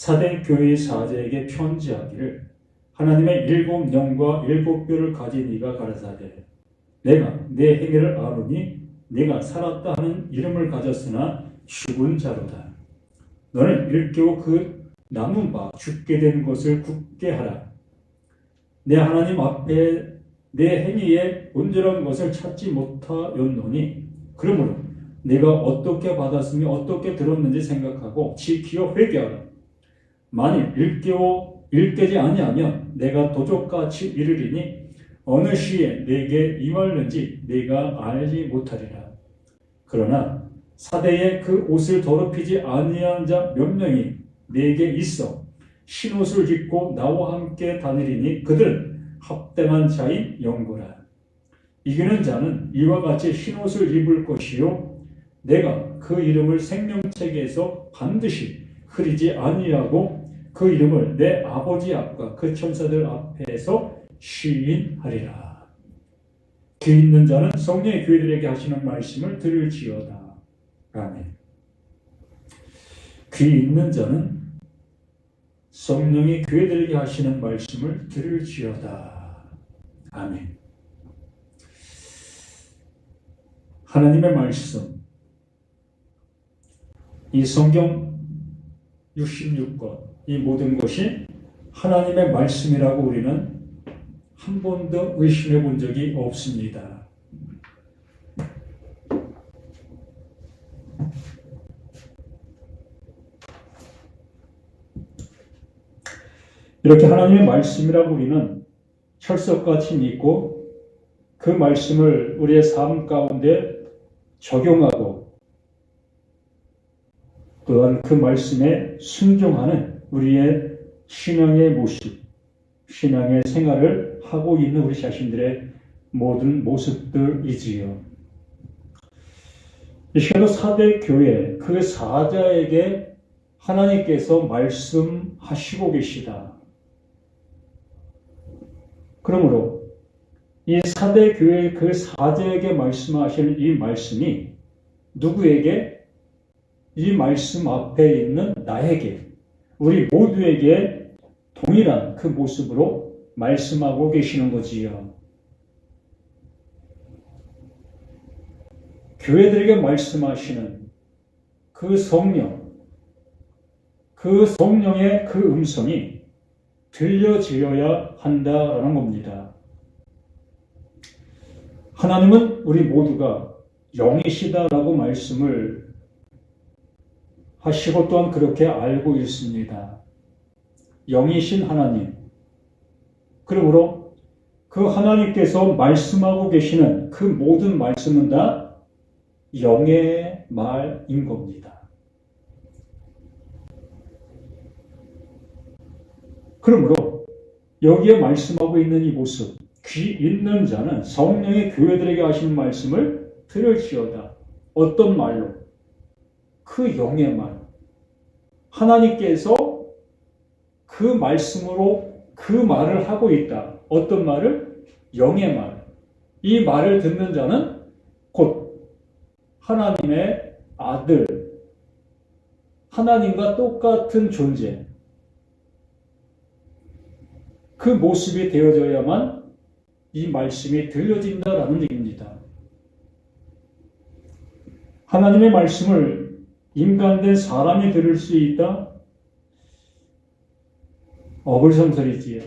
사대 교회의 사제에게 편지하기를 하나님의 7영과 7뼈를 가진 이가 가라사대 내가 내 행위를 아노니 네가 살았다 하는 이름을 가졌으나 죽은 자로다. 너는 일깨워 그 남은 바 죽게 된 것을 굳게 하라. 내 하나님 앞에 내 행위에 온전한 것을 찾지 못하였노니 그러므로 네가 어떻게 받았으며 어떻게 들었는지 생각하고 지키어 회개하라. 만일 일깨지 아니하면 내가 도적같이 이르리니 어느 시에 내게 임할는지 네가 알지 못하리라. 그러나 사대에 그 옷을 더럽히지 아니한 자 몇 명이 내게 있어 흰옷을 입고 나와 함께 다니리니 그들은 합당한 자인 영고라. 이기는 자는 이와 같이 흰옷을 입을 것이요 내가 그 이름을 생명책에서 반드시 흐리지 아니하고 그 이름을 내 아버지 앞과 그 천사들 앞에서 시인하리라. 귀 있는 자는 성령의 교회들에게 하시는 말씀을 들을지어다. 아멘. 귀 있는 자는 성령의 교회들에게 하시는 말씀을 들을지어다. 아멘. 하나님의 말씀, 이 성경 66권, 이 모든 것이 하나님의 말씀이라고 우리는 한 번도 의심해 본 적이 없습니다. 이렇게 하나님의 말씀이라고 우리는 철석같이 믿고 그 말씀을 우리의 삶 가운데 적용하고 또한 그 말씀에 순종하는 우리의 신앙의 모습, 신앙의 생활을 하고 있는 우리 자신들의 모든 모습들이지요. 이 시간도 사대 교회 그 사자에게 하나님께서 말씀하시고 계시다. 그러므로 이 사대 교회 그 사자에게 말씀하시는 이 말씀이 누구에게? 이 말씀 앞에 있는 나에게, 우리 모두에게 동일한 그 모습으로 말씀하고 계시는 거지요. 교회들에게 말씀하시는 그 성령, 그 성령의 그 음성이 들려지어야 한다라는 겁니다. 하나님은 우리 모두가 영이시다라고 말씀을 하시고 또한 그렇게 알고 있습니다. 영이신 하나님. 그러므로 그 하나님께서 말씀하고 계시는 그 모든 말씀은 다 영의 말인 겁니다. 그러므로 여기에 말씀하고 있는 이 모습, 귀 있는 자는 성령의 교회들에게 하시는 말씀을 들을지어다. 어떤 말로? 그 영의 말. 하나님께서 그 말씀으로 그 말을 하고 있다. 어떤 말을? 영의 말. 이 말을 듣는 자는 곧 하나님의 아들, 하나님과 똑같은 존재. 그 모습이 되어져야만 이 말씀이 들려진다라는 얘기입니다. 하나님의 말씀을 인간된 사람이 들을 수 있다? 어불성설이지요.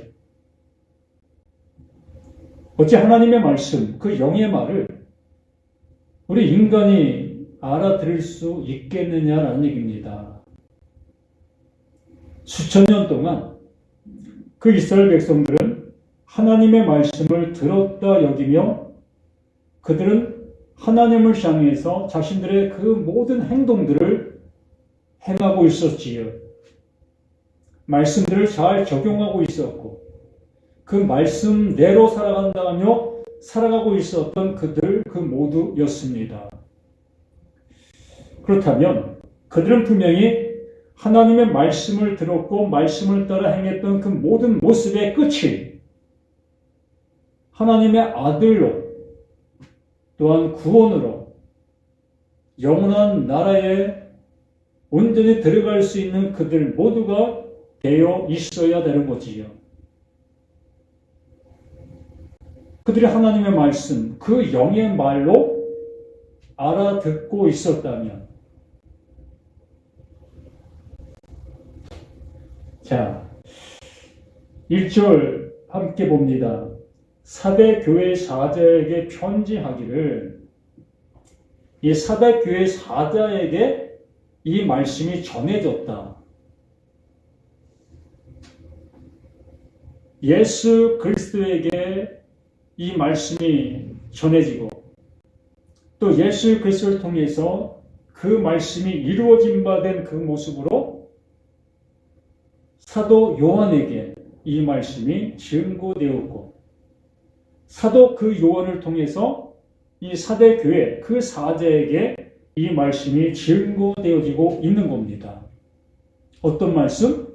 어찌 하나님의 말씀, 그 영의 말을 우리 인간이 알아들을 수 있겠느냐라는 얘기입니다. 수천 년 동안 그 이스라엘 백성들은 하나님의 말씀을 들었다 여기며 그들은 하나님을 향해서 자신들의 그 모든 행동들을 행하고 있었지요. 말씀들을 잘 적용하고 있었고 그 말씀대로 살아간다며 살아가고 있었던 그들 그 모두였습니다. 그렇다면 그들은 분명히 하나님의 말씀을 들었고 말씀을 따라 행했던 그 모든 모습의 끝이 하나님의 아들로 또한 구원으로 영원한 나라에 온전히 들어갈 수 있는 그들 모두가 되어 있어야 되는 거지요. 그들이 하나님의 말씀, 그 영의 말로 알아듣고 있었다면, 자, 1절 함께 봅니다. 사대 교회 사자에게 편지하기를, 이 사대 교회 사자에게 이 말씀이 전해졌다. 예수 그리스도에게 이 말씀이 전해지고 또 예수 그리스도를 통해서 그 말씀이 이루어진 바 된 그 모습으로 사도 요한에게 이 말씀이 증거되었고 사도 그 요한을 통해서 이 사대 교회 그 사자에게 이 말씀이 증거되어지고 있는 겁니다. 어떤 말씀?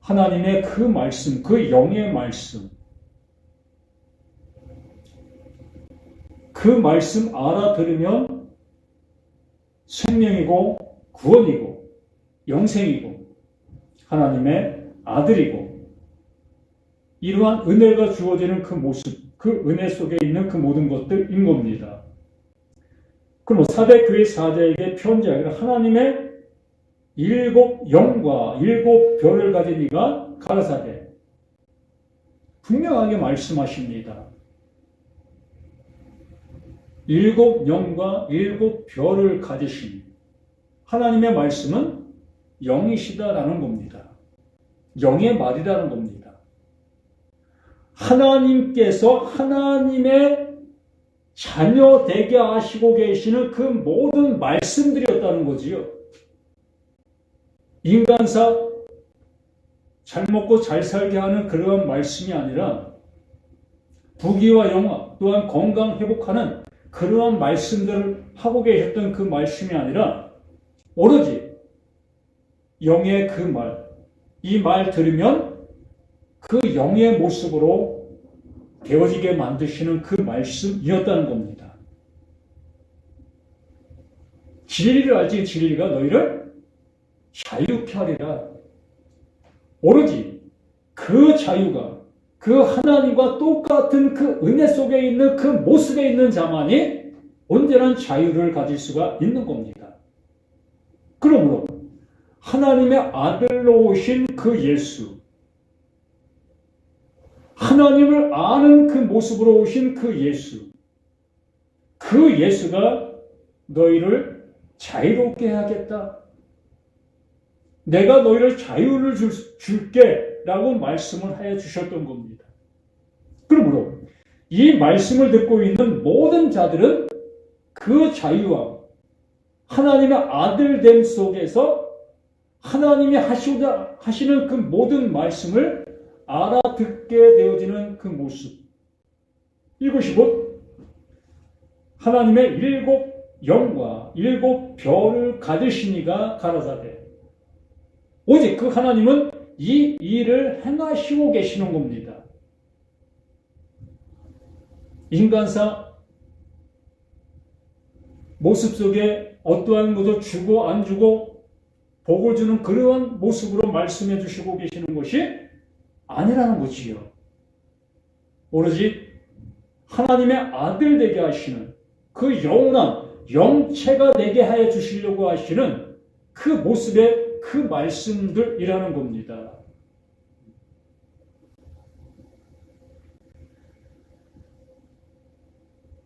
하나님의 그 말씀, 그 영의 말씀. 그 말씀 알아들으면 생명이고 구원이고 영생이고 하나님의 아들이고 이러한 은혜가 주어지는 그 모습, 그 은혜 속에 있는 그 모든 것들인 겁니다. 그럼 사대 교회 사자에게 편지하기를 하나님의 일곱 영과 일곱 별을 가진 이가 가라사대 분명하게 말씀하십니다. 일곱 영과 일곱 별을 가지신 하나님의 말씀은 영이시다라는 겁니다. 영의 말이라는 겁니다. 하나님께서 하나님의 자녀 되게 하시고 계시는 그 모든 말씀들이었다는 거지요. 인간사 잘 먹고 잘 살게 하는 그러한 말씀이 아니라 부귀와 영화 또한 건강 회복하는 그러한 말씀들을 하고 계셨던 그 말씀이 아니라 오로지 영의 그 말, 이 말 들으면 그 영의 모습으로 되어지게 만드시는 그 말씀이었다는 겁니다. 진리를 알지 진리가 너희를 자유케 하리라. 오로지 그 자유가 그 하나님과 똑같은 그 은혜 속에 있는 그 모습에 있는 자만이 온전한 자유를 가질 수가 있는 겁니다. 그러므로 하나님의 아들로 오신 그 예수, 하나님을 아는 그 모습으로 오신 그 예수, 그 예수가 너희를 자유롭게 하겠다. 내가 너희를 자유를 줄게 라고 말씀을 해 주셨던 겁니다. 그러므로 이 말씀을 듣고 있는 모든 자들은 그 자유와 하나님의 아들됨 속에서 하나님이 하시는 그 모든 말씀을 알아듣게 되어지는 그 모습. 이것이 곧 하나님의 일곱 영과 일곱 별을 가지신 이가 가라사대. 오직 그 하나님은 이 일을 행하시고 계시는 겁니다. 인간사 모습 속에 어떠한 것도 주고 안 주고 복을 주는 그러한 모습으로 말씀해 주시고 계시는 것이 아니라는 것이요. 오로지 하나님의 아들 되게 하시는 그 영원한 영체가 되게 하여 주시려고 하시는 그 모습의 그 말씀들이라는 겁니다.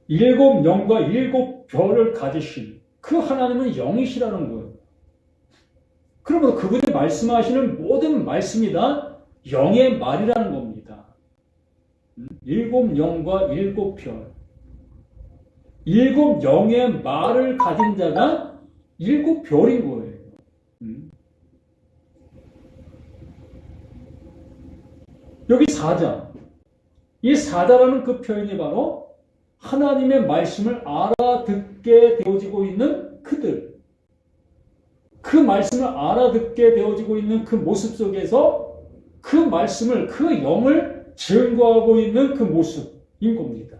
일곱 영과 일곱 별을 가지신 그 하나님은 영이시라는 거예요. 그러므로 그분이 말씀하시는 모든 말씀이 다 영의 말이라는 겁니다. 일곱 영과 일곱 별. 일곱 영의 말을 가진 자가 일곱 별인 거예요. 여기 사자. 이 사자라는 그 표현이 바로 하나님의 말씀을 알아듣게 되어지고 있는 그들. 그 말씀을 알아듣게 되어지고 있는 그 모습 속에서 그 말씀을, 그 영을 증거하고 있는 그 모습인 겁니다.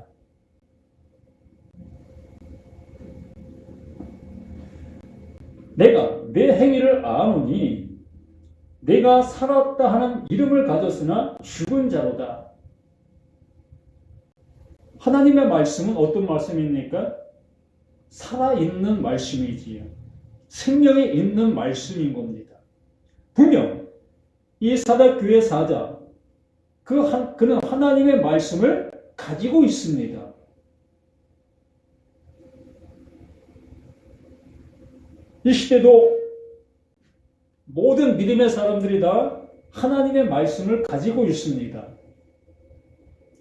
내가 내 행위를 아노니 내가 살았다 하는 이름을 가졌으나 죽은 자로다. 하나님의 말씀은 어떤 말씀입니까? 살아있는 말씀이지요. 생명이 있는 말씀인 겁니다. 분명 이 사대교회 사자 그는 하나님의 말씀을 가지고 있습니다. 이 시대도 모든 믿음의 사람들이 다 하나님의 말씀을 가지고 있습니다.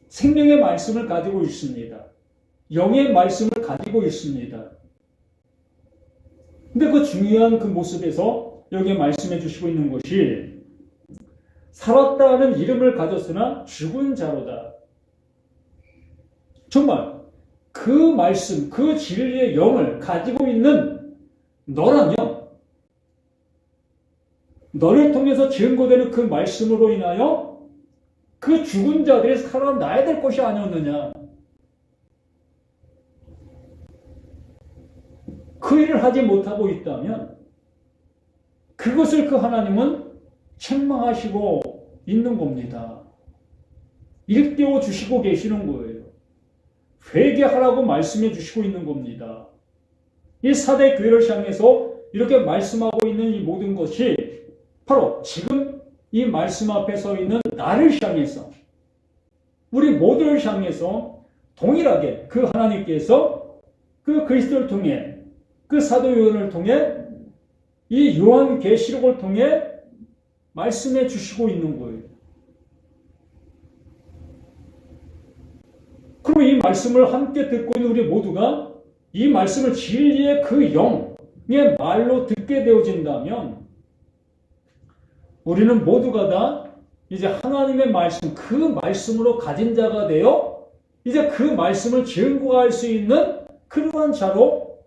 생명의 말씀을 가지고 있습니다. 영의 말씀을 가지고 있습니다. 근데 그 중요한 그 모습에서 여기에 말씀해 주시고 있는 것이 살았다는 이름을 가졌으나 죽은 자로다. 정말 그 말씀, 그 진리의 영을 가지고 있는 너라면 너를 통해서 증거되는 그 말씀으로 인하여 그 죽은 자들이 살아나야 될 것이 아니었느냐. 그 일을 하지 못하고 있다면 그것을 그 하나님은 책망하시고 있는 겁니다. 일깨워 주시고 계시는 거예요. 회개하라고 말씀해 주시고 있는 겁니다. 이 사대 교회를 향해서 이렇게 말씀하고 있는 이 모든 것이 바로 지금 이 말씀 앞에 서 있는 나를 향해서 우리 모두를 향해서 동일하게 그 하나님께서 그 그리스도를 통해 그 사도 요한을 통해 이 요한계시록을 통해 말씀해 주시고 있는 거예요. 그리고 이 말씀을 함께 듣고 있는 우리 모두가 이 말씀을 진리의 그 영의 말로 듣게 되어진다면 우리는 모두가 다 이제 하나님의 말씀, 그 말씀으로 가진 자가 되어 이제 그 말씀을 증거할 수 있는 그러한 자로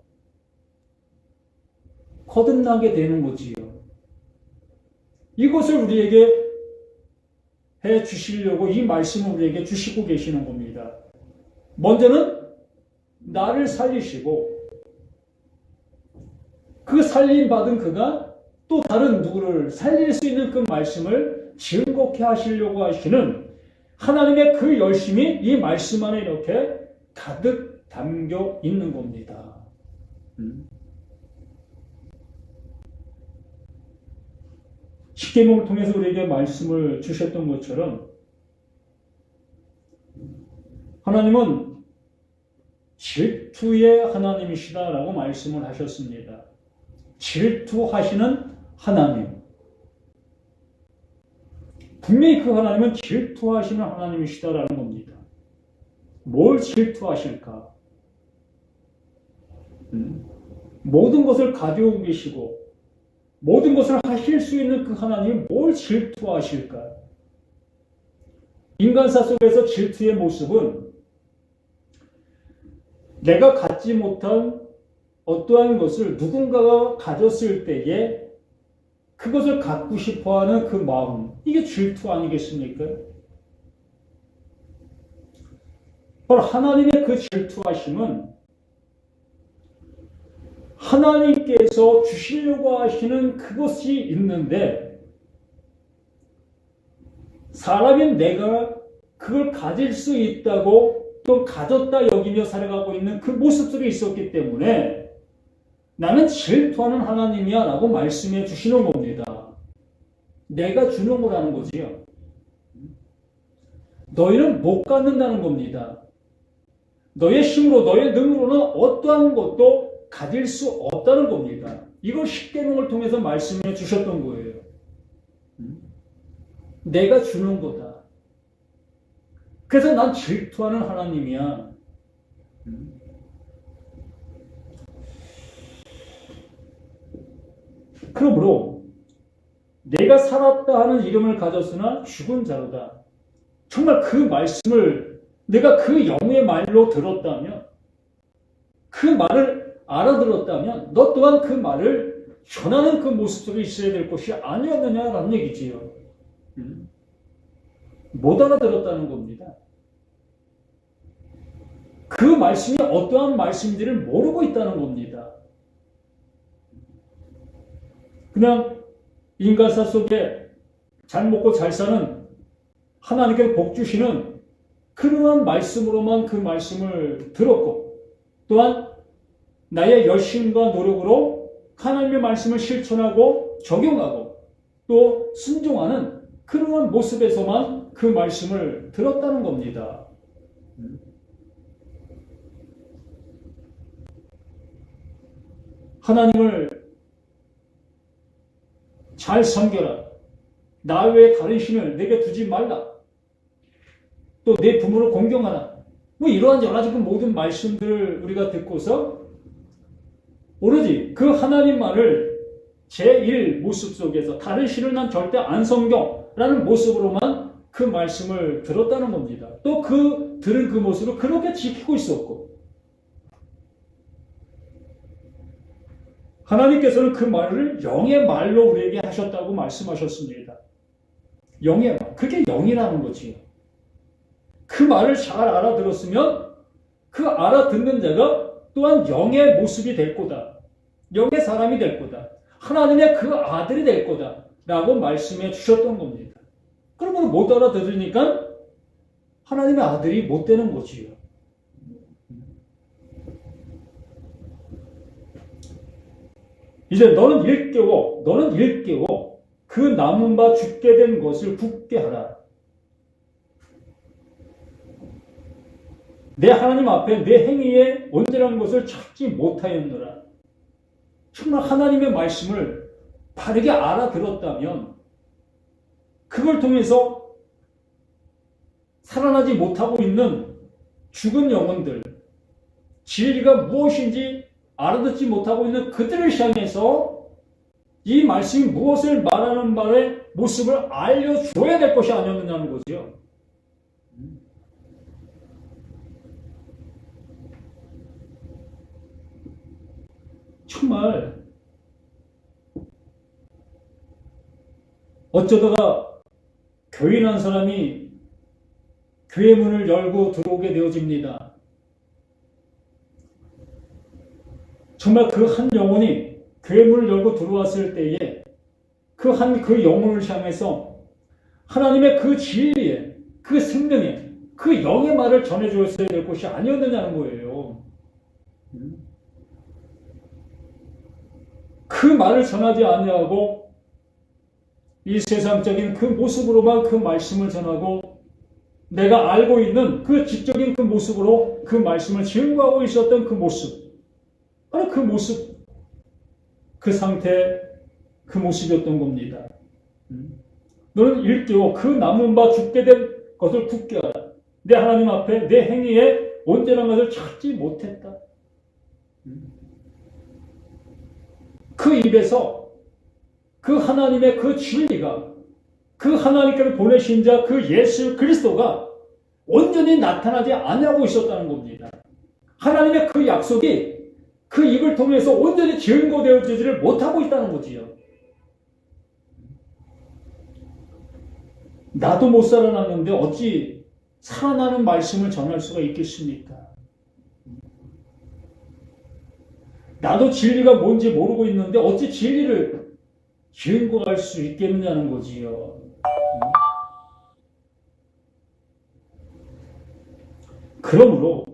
거듭나게 되는 거지요. 이것을 우리에게 해 주시려고 이 말씀을 우리에게 주시고 계시는 겁니다. 먼저는 나를 살리시고 그 살림받은 그가 또 다른 누구를 살릴 수 있는 그 말씀을 증거케 하시려고 하시는 하나님의 그 열심이 이 말씀 안에 이렇게 가득 담겨 있는 겁니다. 십계명을 통해서 우리에게 말씀을 주셨던 것처럼 하나님은 질투의 하나님이시다라고 말씀을 하셨습니다. 질투하시는 하나님. 분명히 그 하나님은 질투하시는 하나님이시다라는 겁니다. 뭘 질투하실까? 모든 것을 가지고 계시고 모든 것을 하실 수 있는 그 하나님이 뭘 질투하실까? 인간사 속에서 질투의 모습은 내가 갖지 못한 어떠한 것을 누군가가 가졌을 때에 그것을 갖고 싶어하는 그 마음, 이게 질투 아니겠습니까? 바로 하나님의 그 질투하심은 하나님께서 주시려고 하시는 그것이 있는데 사람인 내가 그걸 가질 수 있다고 또 가졌다 여기며 살아가고 있는 그 모습들이 있었기 때문에 나는 질투하는 하나님이야 라고 말씀해 주시는 겁니다. 내가 주는 거라는 거지요. 너희는 못 갖는다는 겁니다. 너의 힘으로 너의 능으로는 어떠한 것도 가질 수 없다는 겁니다. 이걸 십계명을 통해서 말씀해 주셨던 거예요. 내가 주는 거다. 그래서 난 질투하는 하나님이야. 그러므로 내가 살았다 하는 이름을 가졌으나 죽은 자로다. 정말 그 말씀을 내가 그 영의 말로 들었다면 그 말을 알아들었다면 너 또한 그 말을 전하는 그 모습 속에 있어야 될 것이 아니었느냐라는 얘기지요. 못 알아들었다는 겁니다. 그 말씀이 어떠한 말씀인지를 모르고 있다는 겁니다. 그냥 인간사 속에 잘 먹고 잘 사는 하나님께 복 주시는 그러한 말씀으로만 그 말씀을 들었고, 또한 나의 열심과 노력으로 하나님의 말씀을 실천하고 적용하고 또 순종하는 그러한 모습에서만 그 말씀을 들었다는 겁니다. 하나님을 잘 섬겨라. 나 외에 다른 신을 내게 두지 말라. 또 내 부모를 공경하라. 뭐 이러한 여러 가지 그 모든 말씀들을 우리가 듣고서 오로지 그 하나님만을 제1 모습 속에서 다른 신을 난 절대 안 섬겨라는 모습으로만 그 말씀을 들었다는 겁니다. 또 그 들은 그 모습을 그렇게 지키고 있었고, 하나님께서는 그 말을 영의 말로 우리에게 하셨다고 말씀하셨습니다. 영의 말. 그게 영이라는 거지요. 그 말을 잘 알아들었으면 그 알아듣는 자가 또한 영의 모습이 될 거다. 영의 사람이 될 거다. 하나님의 그 아들이 될 거다. 라고 말씀해 주셨던 겁니다. 그러면 못 알아들으니까 하나님의 아들이 못 되는 거지요. 이제 너는 일깨워 그 남은 바 죽게 된 것을 굳게 하라. 내 하나님 앞에 내 행위에 온전한 것을 찾지 못하였노라. 정말 하나님의 말씀을 바르게 알아들었다면 그걸 통해서 살아나지 못하고 있는 죽은 영혼들, 진리가 무엇인지 알아듣지 못하고 있는 그들을 향해서 이 말씀이 무엇을 말하는 바의 모습을 알려줘야 될 것이 아니었느냐는 거죠. 정말 어쩌다가 교인한 사람이 교회 문을 열고 들어오게 되어집니다. 정말 그 한 영혼이 교회 문을 열고 들어왔을 때에 그 영혼을 향해서 하나님의 그 진리에, 그 생명에, 그 영의 말을 전해주었어야 될 것이 아니었느냐는 거예요. 그 말을 전하지 아니하고 이 세상적인 그 모습으로만 그 말씀을 전하고 내가 알고 있는 그 지적인 그 모습으로 그 말씀을 증거하고 있었던 그 모습, 바로 그 모습, 그 상태, 그 모습이었던 겁니다. 너는 일깨워 그 남은 바 죽게 된 것을 굳게 하라. 내 하나님 앞에 내 행위에 온전한 것을 찾지 못했다. 그 입에서 그 하나님의 그 진리가, 그 하나님께로 보내신 자 그 예수 그리스도가 온전히 나타나지 않고 있었다는 겁니다. 하나님의 그 약속이 그 입을 통해서 온전히 증거되어지지를 못하고 있다는 거지요. 나도 못 살아났는데 어찌 살아나는 말씀을 전할 수가 있겠습니까? 나도 진리가 뭔지 모르고 있는데 어찌 진리를 증거할 수 있겠느냐는 거지요. 그러므로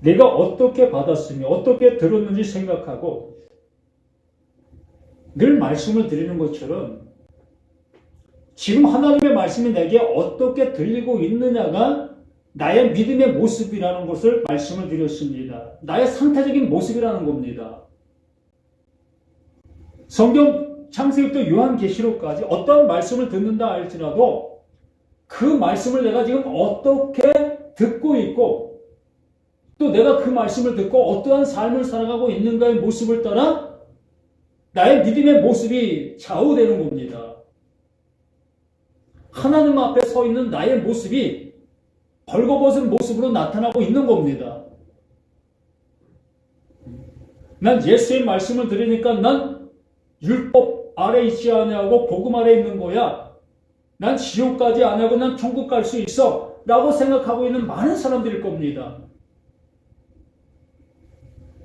내가 어떻게 받았으며 어떻게 들었는지 생각하고 늘 말씀을 드리는 것처럼 지금 하나님의 말씀이 내게 어떻게 들리고 있느냐가 나의 믿음의 모습이라는 것을 말씀을 드렸습니다. 나의 상태적인 모습이라는 겁니다. 성경 창세기부터 요한계시록까지 어떤 말씀을 듣는다 할지라도 그 말씀을 내가 지금 어떻게 듣고 있고 또 내가 그 말씀을 듣고 어떠한 삶을 살아가고 있는가의 모습을 따라 나의 믿음의 모습이 좌우되는 겁니다. 하나님 앞에 서 있는 나의 모습이 벌거벗은 모습으로 나타나고 있는 겁니다. 난 예수의 말씀을 들으니까 난 율법 아래 있지 아니하고 복음 아래 있는 거야. 난 지옥 가지 아니하고 난 천국 갈 수 있어 라고 생각하고 있는 많은 사람들일 겁니다.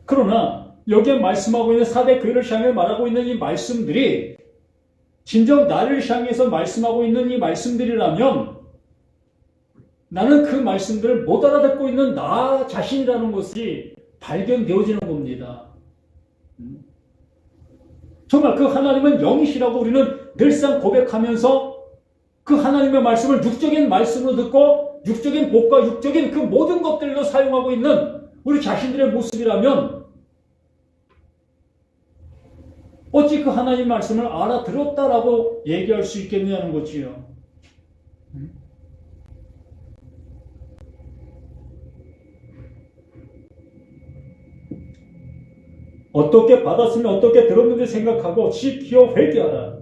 그러나 여기에 말씀하고 있는 사대 교회를 향해 말하고 있는 이 말씀들이 진정 나를 향해서 말씀하고 있는 이 말씀들이라면 나는 그 말씀들을 못 알아듣고 있는 나 자신이라는 것이 발견되어지는 겁니다. 정말 그 하나님은 영이시라고 우리는 늘상 고백하면서 그 하나님의 말씀을 육적인 말씀으로 듣고 육적인 복과 육적인 그 모든 것들로 사용하고 있는 우리 자신들의 모습이라면 어찌 그 하나님 말씀을 알아들었다라고 얘기할 수 있겠느냐는 거지요. 어떻게 받았으면 어떻게 들었는지 생각하고 지키어 회개하라.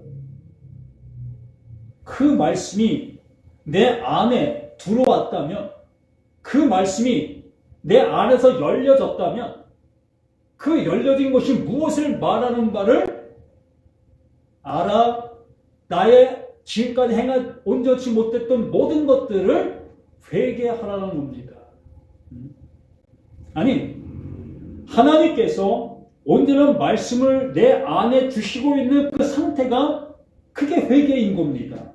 그 말씀이 내 안에 들어왔다면, 그 말씀이 내 안에서 열려졌다면, 그 열려진 것이 무엇을 말하는 바를 알아 나의 지금까지 온전치 못했던 모든 것들을 회개하라는 겁니다. 아니, 하나님께서 온전한 말씀을 내 안에 주시고 있는 그 상태가 그게 회개인 겁니다.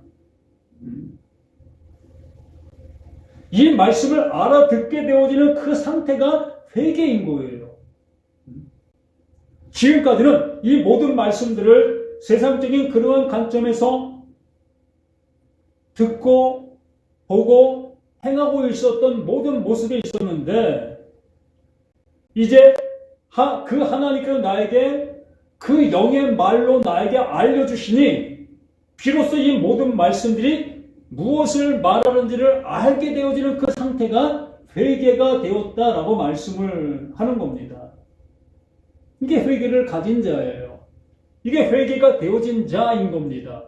이 말씀을 알아듣게 되어지는 그 상태가 회개인 거예요. 지금까지는 이 모든 말씀들을 세상적인 그러한 관점에서 듣고 보고 행하고 있었던 모든 모습에 있었는데 이제 그 하나님께서 나에게 그 영의 말로 나에게 알려주시니 비로소 이 모든 말씀들이 무엇을 말하는지를 알게 되어지는 그 상태가 회개가 되었다라고 말씀을 하는 겁니다. 이게 회개를 가진 자예요. 이게 회개가 되어진 자인 겁니다.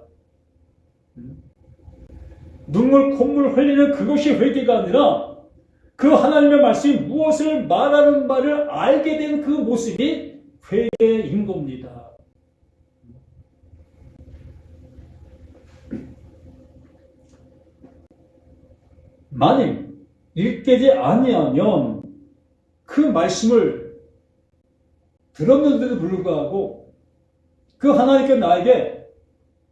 눈물 콧물 흘리는 그것이 회개가 아니라 그 하나님의 말씀이 무엇을 말하는 바를 알게 된 그 모습이 회개인 겁니다. 만일 읽게 아니하면 그 말씀을 들었는데도 불구하고 그 하나님께 나에게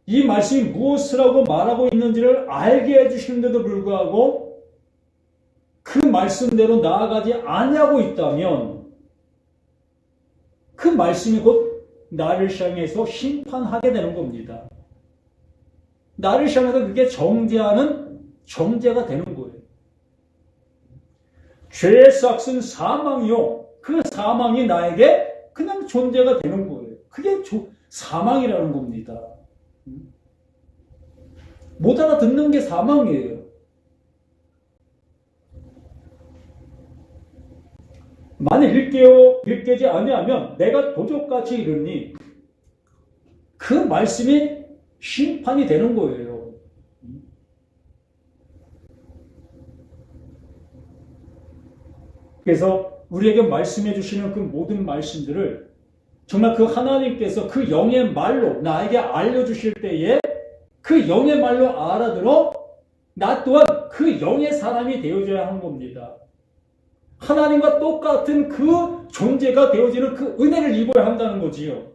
이 말씀이 무엇을 하고 말하고 있는지를 알게 해주시는데도 불구하고 그 말씀대로 나아가지 아니하고 있다면 그 말씀이 곧 나를 향해서 심판하게 되는 겁니다. 나를 향해서 그게 정죄하는 정죄가 되는 거예요. 죄의 삭은 사망이요. 그 사망이 나에게 그냥 존재가 되는 거예요. 그게 사망이라는 겁니다. 못 알아듣는 게 사망이에요. 만일 읽게지 아니하면 내가 도적같이 이르니 그 말씀이 심판이 되는 거예요. 그래서 우리에게 말씀해 주시는 그 모든 말씀들을 정말 그 하나님께서 그 영의 말로 나에게 알려주실 때에 그 영의 말로 알아들어 나 또한 그 영의 사람이 되어줘야 하는 겁니다. 하나님과 똑같은 그 존재가 되어지는 그 은혜를 입어야 한다는 거지요.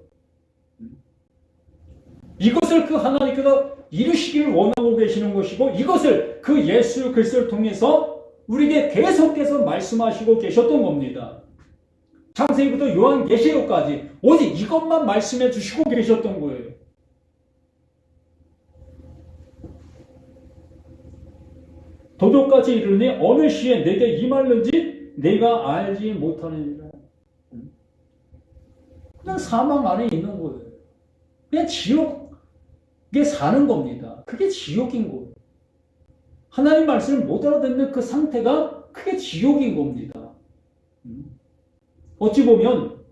이것을 그 하나님께서 이루시기를 원하고 계시는 것이고 이것을 그 예수 그리스도를 통해서 우리에게 계속해서 말씀하시고 계셨던 겁니다. 창세기부터 요한계시록까지 오직 이것만 말씀해 주시고 계셨던 거예요. 도둑같이 이르니 어느 시에 내게 임할는지 내가 알지 못하느니라. 그냥 사망 안에 있는 거예요. 그냥 지옥에 사는 겁니다. 그게 지옥인 거예요. 하나님 말씀을 못 알아듣는 그 상태가 그게 지옥인 겁니다. 어찌 보면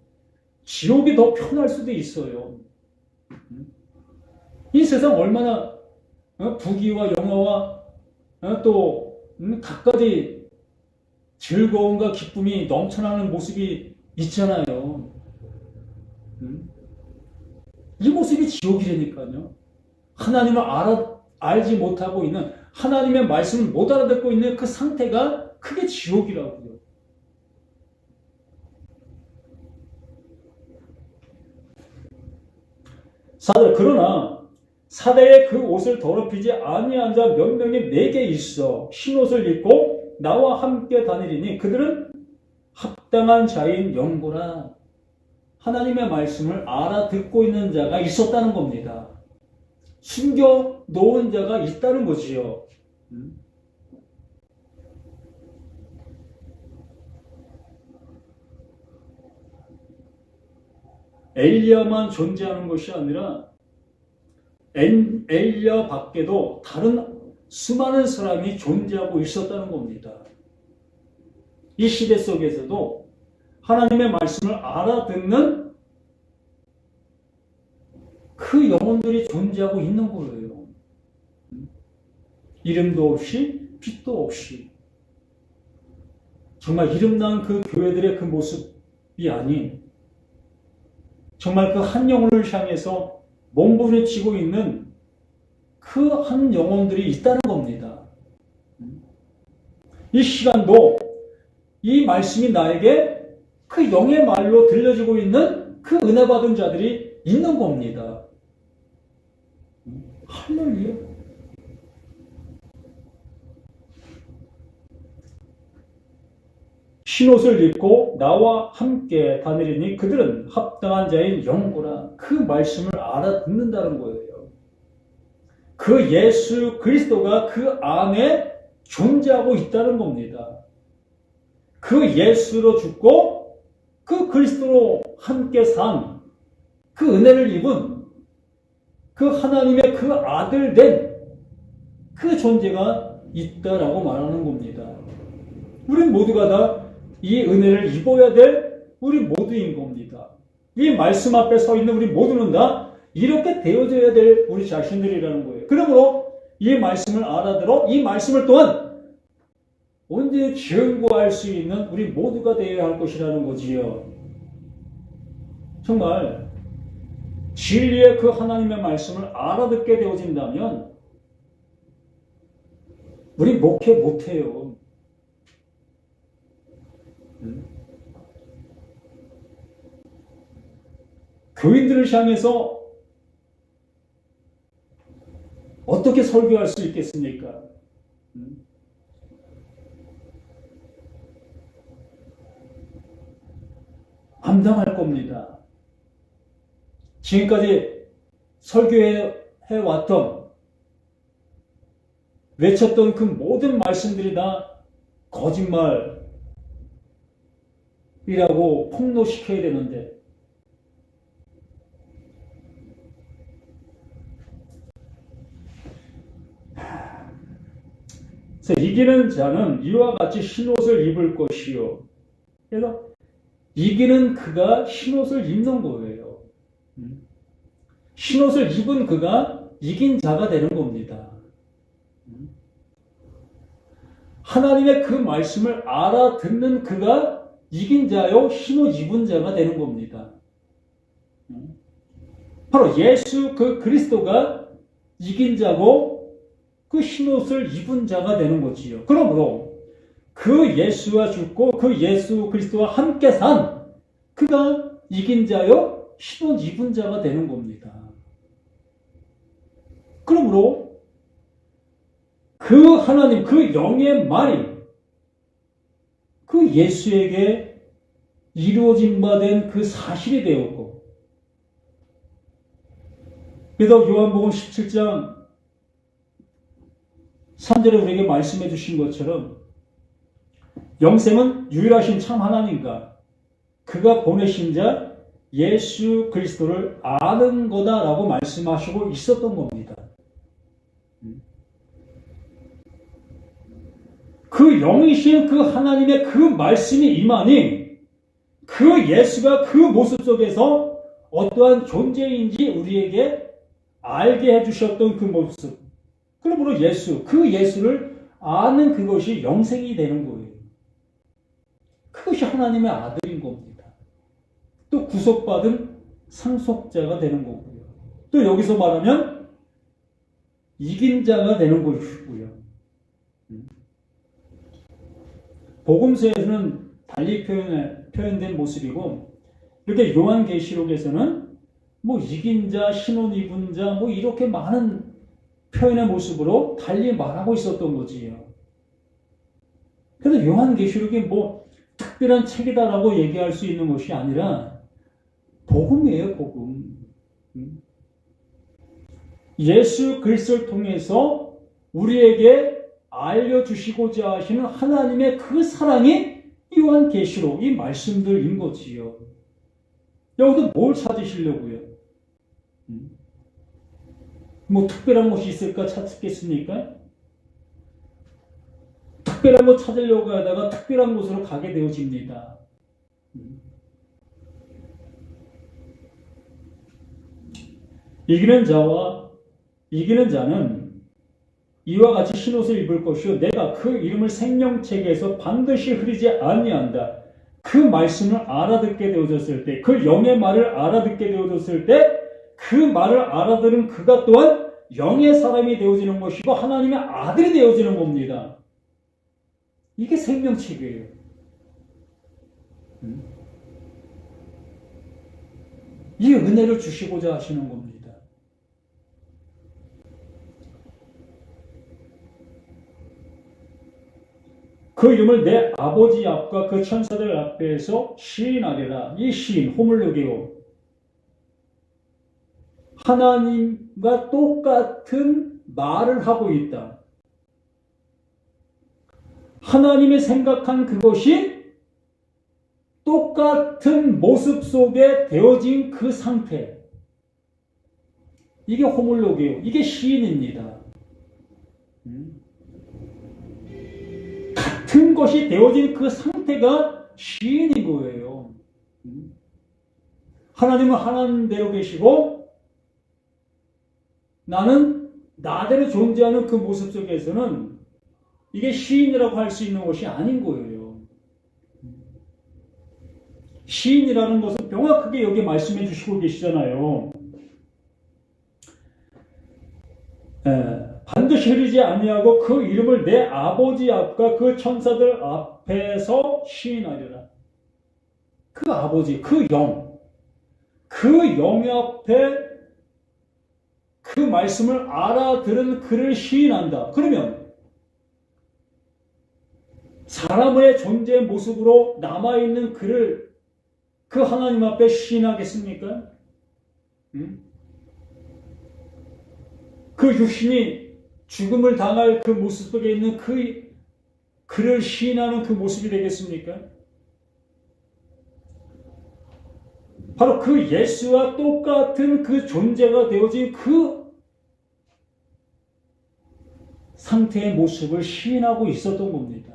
지옥이 더 편할 수도 있어요. 이 세상 얼마나 부귀와 영화와 또 갖가지 즐거움과 기쁨이 넘쳐나는 모습이 있잖아요. 이 모습이 지옥이라니까요. 하나님을 알지 못하고 있는 하나님의 말씀을 못 알아듣고 있는 그 상태가 그게 지옥이라고요. 그러나 사대에 그 옷을 더럽히지 아니한 자 몇 명이 내게 있어 흰옷을 입고 나와 함께 다니리니 그들은 합당한 자인 영고라. 하나님의 말씀을 알아듣고 있는 자가 있었다는 겁니다. 숨겨 놓은 자가 있다는 거지요. 엘리야만 존재하는 것이 아니라 엘리야 밖에도 다른 수많은 사람이 존재하고 있었다는 겁니다. 이 시대 속에서도 하나님의 말씀을 알아듣는 그 영혼들이 존재하고 있는 거예요. 이름도 없이 빛도 없이 정말 이름난 그 교회들의 그 모습이 아닌 정말 그 한 영혼을 향해서 몸부림치고 있는 그 한 영혼들이 있다는 겁니다. 이 시간도 이 말씀이 나에게 그 영의 말로 들려지고 있는 그 은혜 받은 자들이 있는 겁니다. 할렐루야. 흰옷을 입고 나와 함께 다니리니 그들은 합당한 자인 영고라. 그 말씀을 알아듣는다는 거예요. 그 예수 그리스도가 그 안에 존재하고 있다는 겁니다. 그 예수로 죽고 그 그리스도로 함께 산 그 은혜를 입은 그 하나님의 그 아들 된 그 존재가 있다라고 말하는 겁니다. 우린 모두가 다 이 은혜를 입어야 될 우리 모두인 겁니다. 이 말씀 앞에 서 있는 우리 모두는 다 이렇게 되어져야 될 우리 자신들이라는 거예요. 그러므로 이 말씀을 알아들어 이 말씀을 또한 언제 증거할 수 있는 우리 모두가 되어야 할 것이라는 거지요. 정말 진리의 그 하나님의 말씀을 알아듣게 되어진다면 우리 목회 못해요. 교인들을 향해서 어떻게 설교할 수 있겠습니까? 감당할 겁니다. 지금까지 설교해 왔던 외쳤던 그 모든 말씀들이 다 거짓말이라고 폭로시켜야 되는데 그래서 이기는 자는 이와 같이 흰옷을 입을 것이요. 그래서 이기는 그가 흰옷을 입는 거예요. 흰옷을 입은 그가 이긴 자가 되는 겁니다. 하나님의 그 말씀을 알아듣는 그가 이긴 자요, 흰옷 입은 자가 되는 겁니다. 바로 예수 그 그리스도가 이긴 자고 그 흰옷을 입은 자가 되는 거지요. 그러므로 그 예수와 죽고 그 예수 그리스도와 함께 산 그가 이긴 자요, 흰옷 입은 자가 되는 겁니다. 그러므로 그 하나님, 그 영의 말이 그 예수에게 이루어진 바 된 그 사실이 되었고, 그래서 요한복음 17장 3절에 우리에게 말씀해 주신 것처럼 영생은 유일하신 참 하나님과 그가 보내신 자 예수 그리스도를 아는 거다라고 말씀하시고 있었던 겁니다. 그 영이신 그 하나님의 그 말씀이 임하니 그 예수가 그 모습 속에서 어떠한 존재인지 우리에게 알게 해주셨던 그 모습. 그러므로 예수, 그 예수를 아는 그것이 영생이 되는 거예요. 그것이 하나님의 아들인 겁니다. 또 구속받은 상속자가 되는 거고요. 또 여기서 말하면 이긴 자가 되는 것이고요. 복음서에서는 달리 표현된 모습이고 이렇게 요한계시록에서는 뭐 이긴 자, 신혼 입은 자, 뭐 이렇게 많은 표현의 모습으로 달리 말하고 있었던 거지요. 그래서 요한계시록이 뭐 특별한 책이다라고 얘기할 수 있는 것이 아니라 복음이에요, 복음. 예수 그리스도를 통해서 우리에게 알려주시고자 하시는 하나님의 그 사랑이 요한계시록 이 말씀들인 거지요. 여기서 뭘 찾으시려고요? 뭐 특별한 것이 있을까 찾겠습니까? 특별한 것 찾으려고 하다가 특별한 곳으로 가게 되어집니다. 이기는 자는 이와 같이 흰옷을 입을 것이요 내가 그 이름을 생명책에서 반드시 흐리지 아니한다. 그 말씀을 알아듣게 되어졌을 때, 그 영의 말을 알아듣게 되어졌을 때, 그 말을 알아들은 그가 또한 영의 사람이 되어지는 것이고 하나님의 아들이 되어지는 겁니다. 이게 생명책이에요. 이 은혜를 주시고자 하시는 겁니다. 그 이름을 내 아버지 앞과 그 천사들 앞에서 시인하리라. 이 시인, 호물로게오. 하나님과 똑같은 말을 하고 있다. 하나님이 생각한 그것이 똑같은 모습 속에 되어진 그 상태. 이게 호물로게오. 이게 시인입니다. 같은 것이 되어진 그 상태가 시인인 거예요. 하나님은 하나님대로 계시고 나는 나대로 존재하는 그 모습 속에서는 이게 시인이라고 할 수 있는 것이 아닌 거예요. 시인이라는 것은 명확하게 여기 말씀해 주시고 계시잖아요. 반드시 흐리지 아니하고 그 이름을 내 아버지 앞과 그 천사들 앞에서 시인하리라. 그 아버지, 그 영 앞에 그 말씀을 알아들은 그를 시인한다. 그러면 사람의 존재의 모습으로 남아있는 그를 그 하나님 앞에 시인하겠습니까? 그 육신이 죽음을 당할 그 모습 속에 있는 그를 시인하는 그 모습이 되겠습니까? 바로 그 예수와 똑같은 그 존재가 되어진 그 상태의 모습을 시인하고 있었던 겁니다.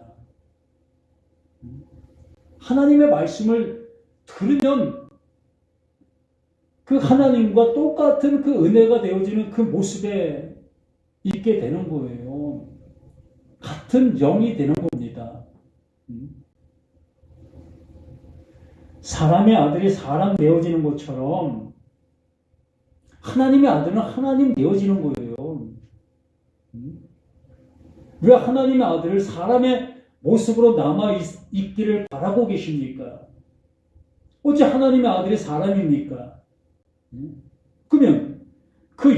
하나님의 말씀을 들으면 그 하나님과 똑같은 그 은혜가 되어지는 그 모습에 있게 되는 거예요. 같은 영이 되는 겁니다. 사람의 아들이 사람 되어지는 것처럼 하나님의 아들은 하나님 되어지는 거예요. 왜 하나님의 아들을 사람의 모습으로 남아있기를 바라고 계십니까? 어째 하나님의 아들이 사람입니까? 그러면 그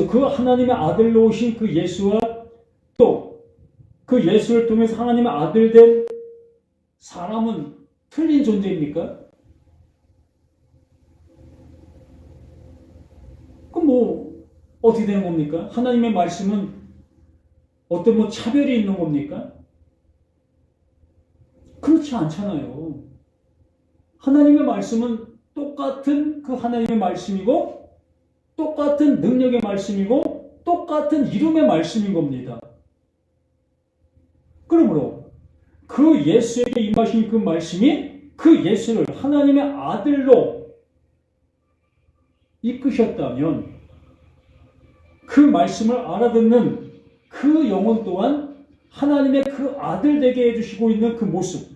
그 하나님의 아들로 오신 그 예수와 또 그 예수를 통해서 하나님의 아들 된 사람은 틀린 존재입니까? 그럼 뭐 어떻게 되는 겁니까? 하나님의 말씀은 어떤 차별이 있는 겁니까? 그렇지 않잖아요. 하나님의 말씀은 똑같은 그 하나님의 말씀이고 똑같은 능력의 말씀이고 똑같은 이름의 말씀인 겁니다. 그러므로 그 예수에게 임하신 그 말씀이 그 예수를 하나님의 아들로 이끄셨다면 그 말씀을 알아듣는 그 영혼 또한 하나님의 그 아들 되게 해주시고 있는 그 모습,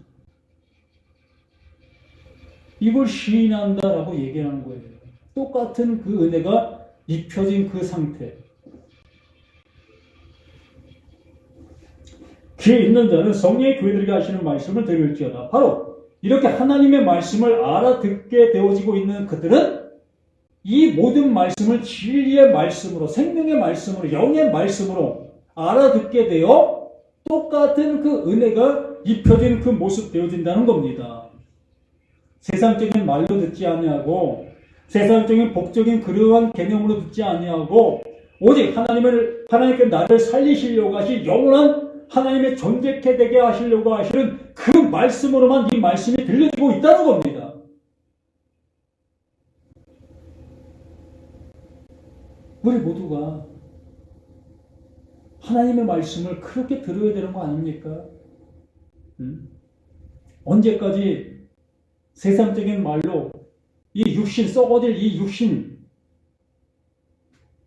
이걸 시인한다라고 얘기하는 거예요. 똑같은 그 은혜가 입혀진 그 상태. 귀에 있는 자는 성령의 교회들에게 하시는 말씀을 들을지어다. 바로 이렇게 하나님의 말씀을 알아듣게 되어지고 있는 그들은 이 모든 말씀을 진리의 말씀으로, 생명의 말씀으로, 영의 말씀으로 알아듣게 되어 똑같은 그 은혜가 입혀진 그 모습 되어진다는 겁니다. 세상적인 말로 듣지 아니하고 세상적인 법적인 그러한 개념으로 듣지 아니하고 오직 하나님께 나를 살리시려고 하신 영원한 하나님의 존재케 되게 하시려고 하시는 그 말씀으로만 이 말씀이 들려지고 있다는 겁니다. 우리 모두가 하나님의 말씀을 그렇게 들어야 되는 거 아닙니까? 언제까지 세상적인 말로 이 육신, 썩어질 이 육신,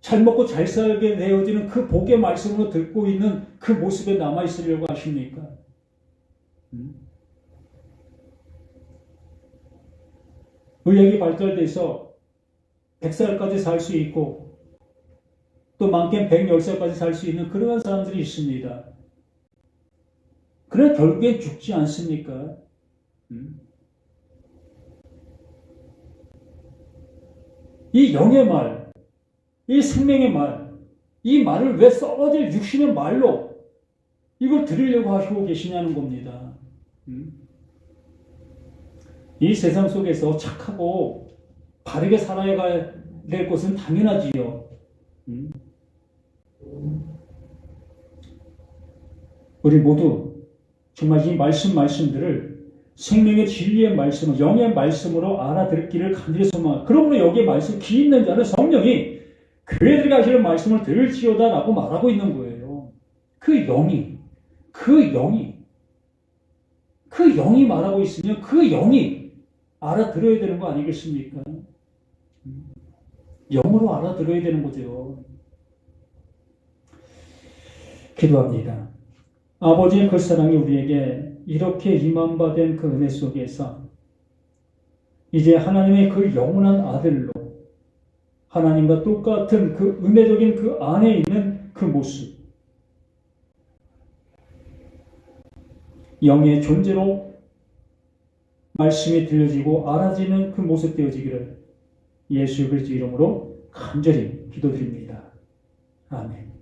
잘 먹고 잘 살게 되어지는 그 복의 말씀으로 듣고 있는 그 모습에 남아있으려고 하십니까? 의학이 발달돼서 100살까지 살 수 있고 또 많게는 110살까지 살 수 있는 그러한 사람들이 있습니다. 그러나 결국엔 죽지 않습니까? 이 영의 말, 이 생명의 말, 이 말을 왜 썩어질 육신의 말로 이걸 들으려고 하시고 계시냐는 겁니다. 이 세상 속에서 착하고 바르게 살아야 될 것은 당연하지요. 우리 모두 정말 이 말씀들을 생명의 진리의 말씀을 영의 말씀으로 알아듣기를 간절히 소망합니다. 그러므로 여기에 말씀 기 있는 자는 성령이 그들이 하시는 말씀을 들을지어다 라고 말하고 있는 거예요. 그 영이 말하고 있으면 그 영이 알아들어야 되는 거 아니겠습니까? 영으로 알아들어야 되는 거죠. 기도합니다. 아버지의 그 사랑이 우리에게 이렇게 임함받은 그 은혜 속에서 이제 하나님의 그 영원한 아들로 하나님과 똑같은 그 은혜적인 그 안에 있는 그 모습, 영의 존재로 말씀이 들려지고 알아지는 그 모습 되어지기를 예수 그리스도 이름으로 간절히 기도드립니다. 아멘.